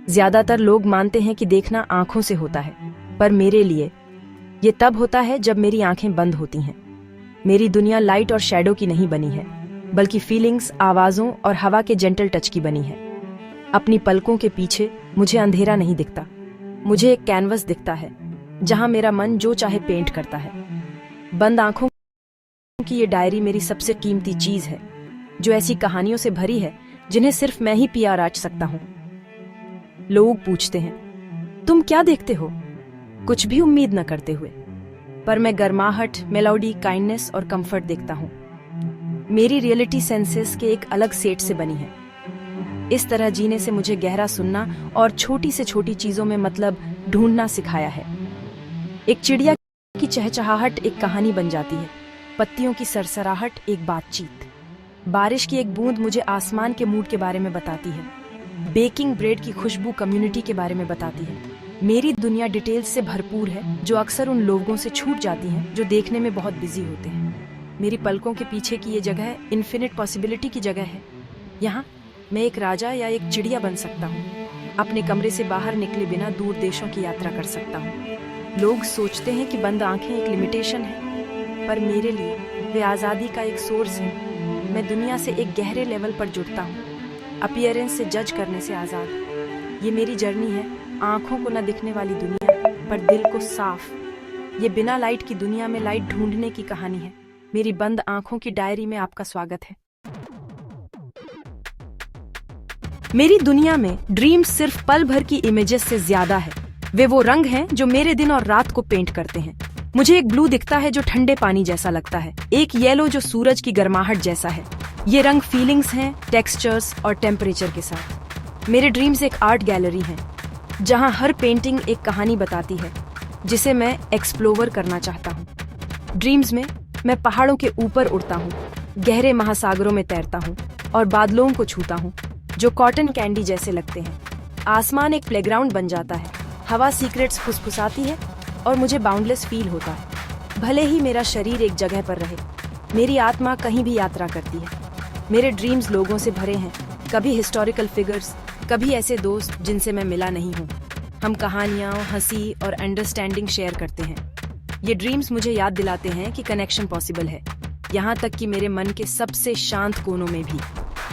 ज्यादातर लोग मानते हैं कि देखना आंखों से होता है, पर मेरे लिए ये तब होता है जब मेरी आंखें बंद होती हैं। मेरी दुनिया लाइट और शैडो की नहीं बनी है, बल्कि फीलिंग्स, आवाजों और हवा के जेंटल टच की बनी है। अपनी पलकों के पीछे मुझे अंधेरा नहीं दिखता, मुझे एक कैनवस दिखता है जहां मेरा मन जो चाहे पेंट करता है। बंद आंखों की ये डायरी मेरी सबसे कीमती चीज है, जो ऐसी कहानियों से भरी है जिन्हें सिर्फ मैं ही पिया राच सकता हूं। लोग पूछते हैं, तुम क्या देखते हो? कुछ भी उम्मीद न करते हुए, पर मैं गर्माहट, मेलोडी, काइंडनेस और कंफर्ट देखता हूं। मेरी रियलिटी सेंसेस के एक अलग सेट से बनी है। इस तरह जीने से मुझे गहरा सुनना और छोटी से छोटी चीजों में मतलब ढूंढना सिखाया है। एक चिड़िया की चहचहाहट एक कहानी बन जाती है, पत्तियों की सरसराहट एक बातचीत, बारिश की एक बूंद मुझे आसमान के मूड के बारे में बताती है, बेकिंग ब्रेड की खुशबू कम्युनिटी के बारे में बताती है। मेरी दुनिया डिटेल्स से भरपूर है, जो अक्सर उन लोगों से छूट जाती हैं जो देखने में बहुत बिजी होते हैं। मेरी पलकों के पीछे की ये जगह इन्फिनिट पॉसिबिलिटी की जगह है। यहाँ मैं एक राजा या एक चिड़िया बन सकता हूँ, अपने कमरे से बाहर निकले बिना दूर देशों की यात्रा कर सकता हूँ। लोग सोचते हैं कि बंद आंखें एक लिमिटेशन है, पर मेरे लिए वे आज़ादी का एक सोर्स है। मैं दुनिया से एक गहरे लेवल पर जुड़ता हूँ, अपीयरेंस से जज करने से आज़ाद। ये मेरी जर्नी है, आंखों को न दिखने वाली दुनिया, पर दिल को साफ। ये बिना लाइट की दुनिया में लाइट ढूंढने की कहानी है। मेरी बंद आंखों की डायरी में आपका स्वागत है। मेरी दुनिया में ड्रीम्स सिर्फ पल भर की इमेजेस से ज्यादा है। वे वो रंग हैं जो मेरे दिन और रात को पेंट करते हैं। मुझे एक ब्लू दिखता है जो ठंडे पानी जैसा लगता है, एक येलो जो सूरज की गर्माहट जैसा है। ये रंग फीलिंग्स हैं, टेक्सचर्स और टेम्परेचर के साथ। मेरे ड्रीम्स एक आर्ट गैलरी हैं, जहां हर पेंटिंग एक कहानी बताती है जिसे मैं एक्सप्लोर करना चाहता हूँ। ड्रीम्स में मैं पहाड़ों के ऊपर उड़ता हूँ, गहरे महासागरों में तैरता हूँ और बादलों को छूता हूँ जो कॉटन कैंडी जैसे लगते हैं। आसमान एक प्लेग्राउंड बन जाता है, हवा सीक्रेट्स फुसफुसाती है और मुझे बाउंडलेस फील होता है। भले ही मेरा शरीर एक जगह पर रहे, मेरी आत्मा कहीं भी यात्रा करती है। मेरे ड्रीम्स लोगों से भरे हैं, कभी हिस्टोरिकल फिगर्स, कभी ऐसे दोस्त जिनसे मैं मिला नहीं हूँ। हम कहानियाँ, हंसी और अंडरस्टैंडिंग शेयर करते हैं। ये ड्रीम्स मुझे याद दिलाते हैं कि कनेक्शन पॉसिबल है, यहाँ तक कि मेरे मन के सबसे शांत कोनों में भी।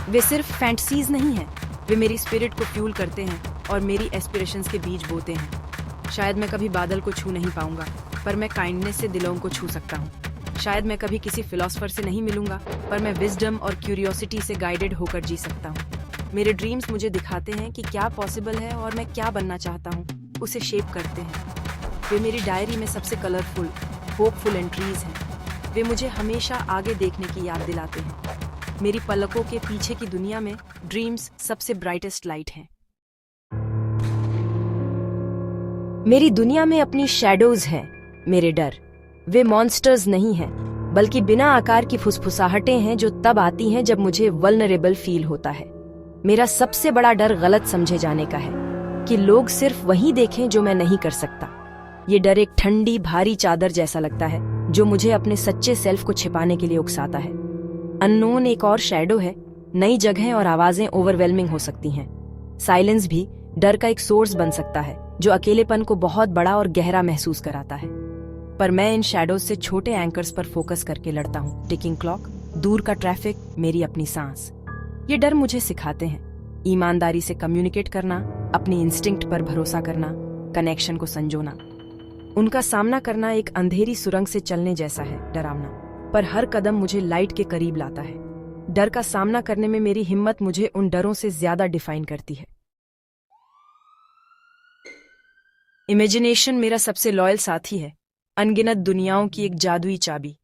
वे सिर्फ फैंटसीज नहीं हैं, वे मेरी स्पिरिट को फ्यूल करते हैं और मेरी एस्पिरेशंस के बीज बोते हैं। शायद मैं कभी बादल को छू नहीं पाऊंगा, पर मैं काइंडनेस से दिलों को छू सकता हूँ। शायद मैं कभी किसी फिलोसफर से नहीं मिलूंगा, पर मैं विजडम और क्यूरियोसिटी से गाइडेड होकर जी सकता हूँ। मेरे ड्रीम्स मुझे दिखाते हैं कि क्या पॉसिबल है और मैं क्या बनना चाहता हूँ, उसे शेप करते हैं। वे मेरी डायरी में सबसे कलरफुल, होपफुल एंट्रीज हैं। वे मुझे हमेशा आगे देखने की याद दिलाते हैं। मेरी पलकों के पीछे की दुनिया में ड्रीम्स सबसे ब्राइटेस्ट लाइट हैं। मेरी दुनिया में अपनी शैडोज हैं, मेरे डर। वे मॉन्स्टर्स नहीं हैं, बल्कि बिना आकार की फुसफुसाहटें हैं जो तब आती हैं जब मुझे वल्नरेबल फील होता है। मेरा सबसे बड़ा डर गलत समझे जाने का है, कि लोग सिर्फ वही देखें जो मैं नहीं कर सकता। ये डर एक ठंडी भारी चादर जैसा लगता है, जो मुझे अपने सच्चे सेल्फ को छिपाने के लिए उकसाता है। अननोन एक और शैडो है, नई जगहें और आवाजें ओवरवेलमिंग हो सकती हैं। साइलेंस भी डर का एक सोर्स बन सकता है, जो अकेलेपन को बहुत बड़ा और गहरा महसूस कराता है। पर मैं इन शैडोज से छोटे एंकर्स पर फोकस करके लड़ता हूँ। टिकिंग क्लॉक, दूर का ट्रैफिक, मेरी अपनी सांस। ये डर मुझे सिखाते हैं ईमानदारी से कम्युनिकेट करना, अपनी इंस्टिंक्ट पर भरोसा करना, कनेक्शन को संजोना। उनका सामना करना एक अंधेरी सुरंग से चलने जैसा है, डरावना, पर हर कदम मुझे लाइट के करीब लाता है। डर का सामना करने में मेरी हिम्मत मुझे उन डरों से ज्यादा डिफाइन करती है। इमेजिनेशन मेरा सबसे लॉयल साथी है, अनगिनत दुनियाओं की एक जादुई चाबी।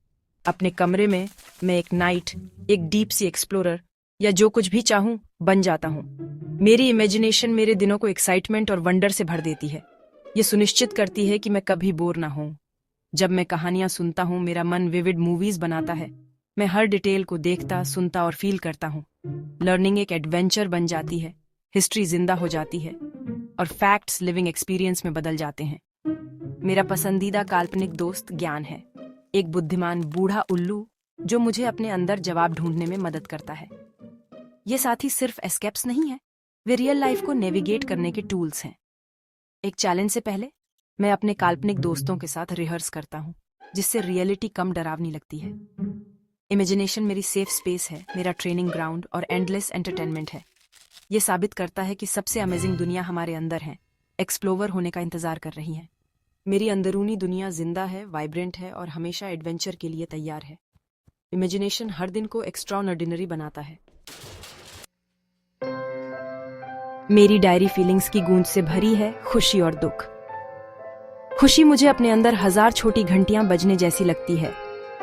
अपने कमरे में मैं एक नाइट, एक डीप सी एक्सप्लोरर या जो कुछ भी चाहूं बन जाता हूं। मेरी इमेजिनेशन मेरे दिनों को एक्साइटमेंट और वंडर से भर देती है। ये सुनिश्चित करती है कि मैं कभी बोर ना हूं। जब मैं कहानियां सुनता हूं, मेरा मन विविड मूवीज बनाता है। मैं हर डिटेल को देखता, सुनता और फील करता हूं। लर्निंग एक एडवेंचर बन जाती है, हिस्ट्री जिंदा हो जाती है और फैक्ट्स लिविंग एक्सपीरियंस में बदल जाते हैं। मेरा पसंदीदा काल्पनिक दोस्त ज्ञान है, एक बुद्धिमान बूढ़ा उल्लू जो मुझे अपने अंदर जवाब ढूंढने में मदद करता है। ये साथी सिर्फ एस्केप्स नहीं है, वे रियल लाइफ को नेविगेट करने के टूल्स हैं। एक चैलेंज से पहले मैं अपने काल्पनिक दोस्तों के साथ रिहर्स करता हूँ, जिससे रियलिटी कम डरावनी लगती है। इमेजिनेशन मेरी सेफ स्पेस है, मेरा ट्रेनिंग ग्राउंड और एंडलेस एंटरटेनमेंट है। ये साबित करता है कि सबसे अमेजिंग दुनिया हमारे अंदर है, एक्सप्लोर होने का इंतजार कर रही है। मेरी अंदरूनी दुनिया जिंदा है, वाइब्रेंट है और हमेशा एडवेंचर के लिए तैयार है। इमेजिनेशन हर दिन को एक्स्ट्राऑर्डिनरी बनाता है। मेरी डायरी फीलिंग्स की गूंज से भरी है, खुशी और दुख। खुशी मुझे अपने अंदर 1000 छोटी घंटियां बजने जैसी लगती है।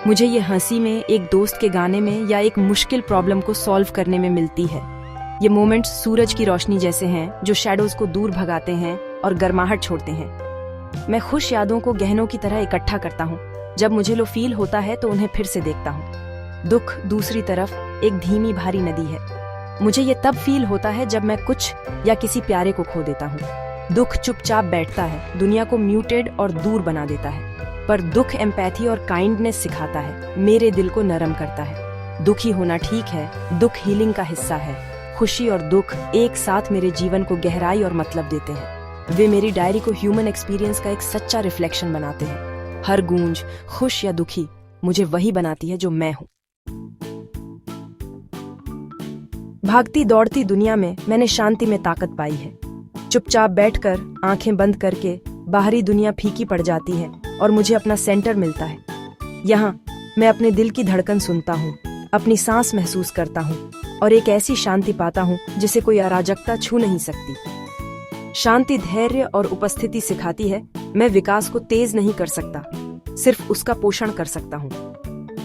मुझे ये हंसी में, एक दोस्त के गाने में या एक मुश्किल प्रॉब्लम को सॉल्व करने में मिलती है। ये मोमेंट्स सूरज की रोशनी जैसे हैं, जो शैडोज को दूर भगाते हैं और गर्माहट छोड़ते हैं। मैं खुश यादों को गहनों की तरह इकट्ठा करता हूँ। जब मुझे लो फील होता है तो उन्हें फिर से देखता हूँ। दुख दूसरी तरफ एक धीमी भारी नदी है। मुझे ये तब फील होता है जब मैं कुछ या किसी प्यारे को खो देता हूँ। दुख चुपचाप बैठता है, दुनिया को म्यूटेड और दूर बना देता है, पर दुख एम्पैथी और काइंडनेस सिखाता है, मेरे दिल को नरम करता है। दुखी होना ठीक है, दुख हीलिंग का हिस्सा है। खुशी और दुख एक साथ मेरे जीवन को गहराई और मतलब देते हैं। वे मेरी डायरी को ह्यूमन एक्सपीरियंस का एक सच्चा रिफ्लेक्शन बनाते हैं। हर गूंज, खुश या दुखी, मुझे वही बनाती है जो मैं हूँ। भागती दौड़ती दुनिया में मैंने शांति में ताकत पाई है। चुपचाप बैठकर, आंखें बंद करके बाहरी दुनिया फीकी पड़ जाती है और मुझे अपना सेंटर मिलता है। यहाँ मैं अपने दिल की धड़कन सुनता हूँ, अपनी सांस महसूस करता हूँ और एक ऐसी शांति पाता हूँ जिसे कोई अराजकता छू नहीं सकती। शांति धैर्य और उपस्थिति सिखाती है, मैं विकास को तेज नहीं कर सकता, सिर्फ उसका पोषण कर सकता हूँ।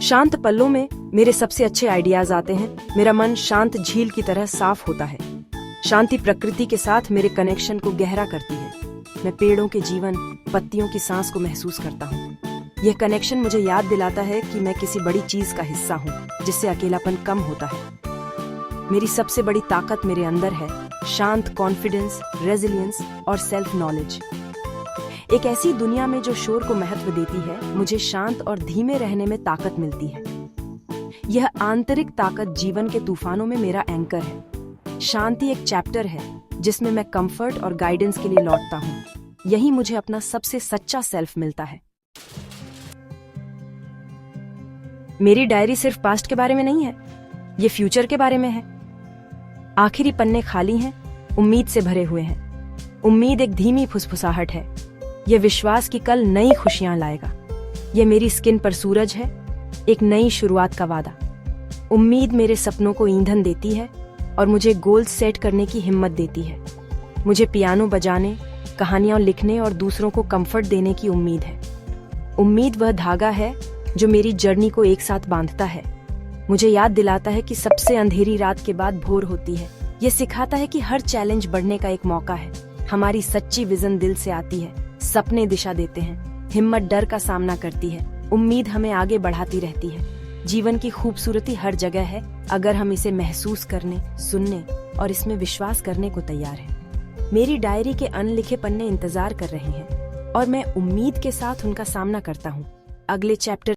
शांत पलों में मेरे सबसे अच्छे आइडियाज आते हैं। मेरा मन शांत झील की तरह साफ होता है। शांति प्रकृति के साथ मेरे कनेक्शन को गहरा करती है। मैं पेड़ों के जीवन, पत्तियों की सांस को महसूस करता हूँ। यह कनेक्शन मुझे याद दिलाता है कि मैं किसी बड़ी चीज का हिस्सा हूँ, जिससे अकेलापन कम होता है। मेरी सबसे बड़ी ताकत मेरे अंदर है, शांत कॉन्फिडेंस, रेजिलियंस और सेल्फ नॉलेज। एक ऐसी दुनिया में जो शोर को महत्व देती है, मुझे शांत और धीमे रहने में ताकत मिलती है। यह आंतरिक ताकत जीवन के तूफानों में मेरा एंकर है। शांति एक चैप्टर है जिसमें मैं कंफर्ट और गाइडेंस के लिए लौटता हूँ। यही मुझे अपना सबसे सच्चा सेल्फ मिलता है। मेरी डायरी सिर्फ पास्ट के बारे में नहीं है, ये फ्यूचर के बारे में है। आखिरी पन्ने खाली हैं, उम्मीद से भरे हुए हैं। उम्मीद एक धीमी फुसफुसाहट है, यह विश्वास कि कल नई खुशियां लाएगा। यह मेरी स्किन पर सूरज है, एक नई शुरुआत का वादा। उम्मीद मेरे सपनों को ईंधन देती है और मुझे गोल सेट करने की हिम्मत देती है। मुझे पियानो बजाने, कहानियां लिखने और दूसरों को कंफर्ट देने की उम्मीद है। उम्मीद वह धागा है जो मेरी जर्नी को एक साथ बांधता है। मुझे याद दिलाता है कि सबसे अंधेरी रात के बाद भोर होती है। यह सिखाता है कि हर चैलेंज बढ़ने का एक मौका है। हमारी सच्ची विजन दिल से आती है। सपने दिशा देते हैं, हिम्मत डर का सामना करती है, उम्मीद हमें आगे बढ़ाती रहती है। जीवन की खूबसूरती हर जगह है, अगर हम इसे महसूस करने, सुनने और इसमें विश्वास करने को तैयार हैं। मेरी डायरी के अनलिखे पन्ने इंतजार कर रहे हैं और मैं उम्मीद के साथ उनका सामना करता हूँ। अगले चैप्टर